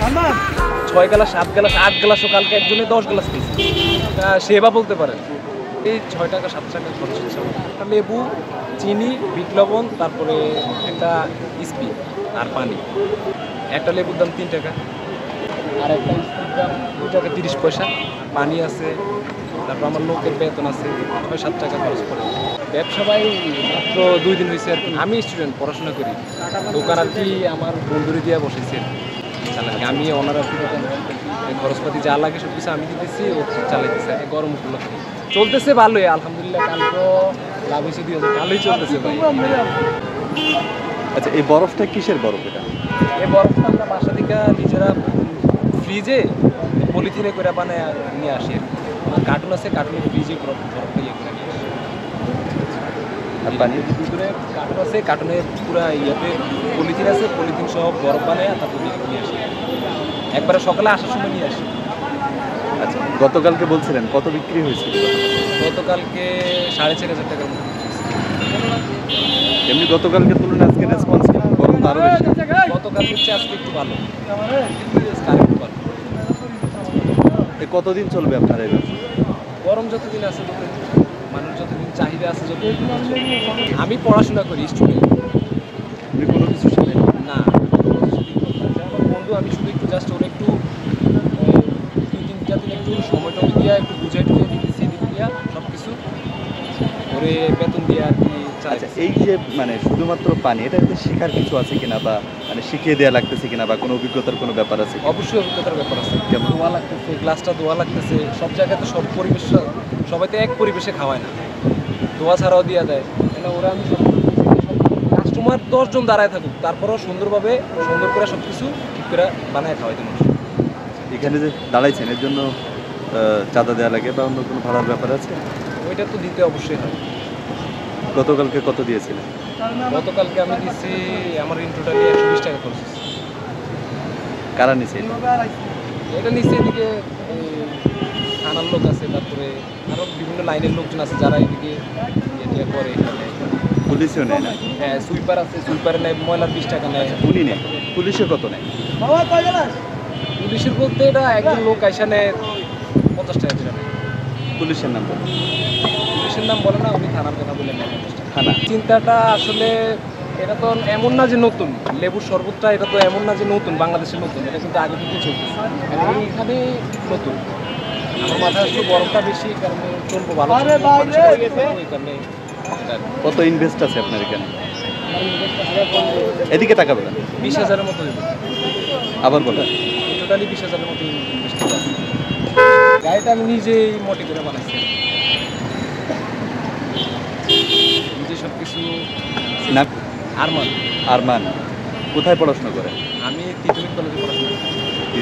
6 glass 7 glass 8 গ্লাসও কালকে একজনে 10 glass খেয়েছে। সেবা বলতে পারেন এই 6 টাকা 7 টাকা খরচ হচ্ছে আমার। একটা লেবু, চিনি, বিট লবণ, তারপরে একটা স্পি আর পানি। একটা লেবুর দাম 3 টাকা, আর একটা স্পির দাম 2 টাকা 30 পয়সা। পানি আছে, তারপর আমার লোকের বেতন আছে, 6-7 টাকা খরচ করে। ব্যবসা ভাই মাত্র 2 দিন হয়েছে আর কি। আমি স্টুডেন্ট, পড়াশোনা করি। দোকান আর কি আমার বন্ধুরে দিয়ে বসেছি চালাকি। আমি ওনার আর কি দোকান খরচপাতি যা লাগে সব কিছু আমি দিতেছি, ও চালাইতেছে। গরম উপলক্ষে চলতেছে ভালোই আলহামদুলিল্লাহ। কালকেও লাভ হয়েছে 2000, ভালোই চলতেছে ভাই। আচ্ছা, এই বরফটা কিসের বরফ? এটা এই বরফটা আমরা বাসা থেকে নিজেরা ফ্রিজে পলিথিনে করে বানায় নিয়ে আসি। কার্টুন আছে, কার্টুনের ফ্রিজে বরফটা ইয়ে করে নিয়ে আসি। আর পানির ভিতরে কার্টুন আছে, কার্টুনের পুরো ইয়েতে পলিথিন আছে, পলিথিন সব বরফ বানায় তারপর নিয়ে আসি। একবারে সকালে আসার সময় নিয়ে আসি। আচ্ছা, গতকালকে বলছিলেন কত বিক্রি হয়েছিল? গতকালকে 4500 টাকার মতো। এমনি গতকালকে তুলনায় আজকে রেসপন্স গরম আরও বেশি। গতকালকে চেয়ে আজকে একটু ভালো, আরেকটু ভালো। কতদিন চলবে আপনার এই ব্যবসা? গরম যতদিন আছে, মানুষ যতদিন চাহিদা আছে, যতদিন। আমি পড়াশোনা করি, স্টুডেন্ট। আপনি কোনো কিছু শোনেন না, আমার বন্ধু, আমি শুধু একটু জাস্ট ওরা একটু 2-3 দিন একটু সময় টমে দিয়া একটু বুঝাই টুঝাই দিতেছি, দিয়া সব কিছু ওরে বেতন দিয়ে আর কি। আচ্ছা, এই যে মানে শুধুমাত্র পানি, এটা শেখার কিছু আছে কিনা, বা মানে শিখিয়ে দেওয়া লাগতেছে কিনা, বা কোনো অভিজ্ঞতার কোনো ব্যাপার আছে? অবশ্যই অভিজ্ঞতার ব্যাপার আছে। ধোয়া লাগতেছে, গ্লাসটা ধোয়া লাগতেছে। সব জায়গায় তো সব পরিবেশ, সবাই তো এক পরিবেশে খাওয়ায় না, ধোয়া ছাড়াও দিয়ে দেয়। মানে ওরা আমি কাস্টমার 10 জন দাঁড়ায় থাকুক, তারপরেও সুন্দরভাবে সুন্দর করে সব কিছু ঠিক করে বানায় খাওয়াইতে মানুষ। এখানে যে দাঁড়াইছেন এর জন্য চাঁদা দেওয়া লাগে বা অন্য কোনো ভাড়ার ব্যাপার আছে? ওইটা তো দিতে অবশ্যই হয়। গতকালকে কত দিয়েছিলেন? গতকালকে আমি দিচ্ছি, আমার ইন টোটালি 120 টাকা খরচ হচ্ছে। কারা নিছে? এটা নিচে এদিকে থানার লোক আছে, তারপরে আরও বিভিন্ন লাইনের লোকজন আছে যারা এদিকে ইয়ে করে। এখানে পুলিশও নেয় না? হ্যাঁ, সুইপার আছে, সুইপারে নেয় ময়লার 20 টাকা নেয়। উনি নেয়? পুলিশে কত নেয়? পুলিশের বলতে এটা একজন লোক আইসা নেয় 50 টাকা করে নেয়। পুলিশের নাম বলে? পুলিশের নাম বলে না, উনি থানার কথা বলে নেয় 50 টাকা। থানা চিন্তাটা আসলে এটা তো এমন না যে নতুন, লেবুর শরবতটা এটা তো এমন না যে নতুন, বাংলাদেশের নতুন, এটা কিন্তু আগে থেকে চলতেছে। এখন এখানে নতুন আমার মাথায় আসলে গরমটা বেশি, কারণ চলবো ভালো, ওই কারণে। কত ইনভেস্ট আছে আপনার এখানে? এদিকে তাকাবেন। 20,000-এর মতো দেবো। আবার বলেন। টোটালি 20,000-এর মতো ইনভেস্ট আছে। গাড়িটা আমি নিজেই মোটি করে বানাইছি, নিজে সব কিছু। না, আরমান। আরমান কোথায় পড়াশোনা করেন? আমি তিতুমির কলেজে পড়াশোনা করি।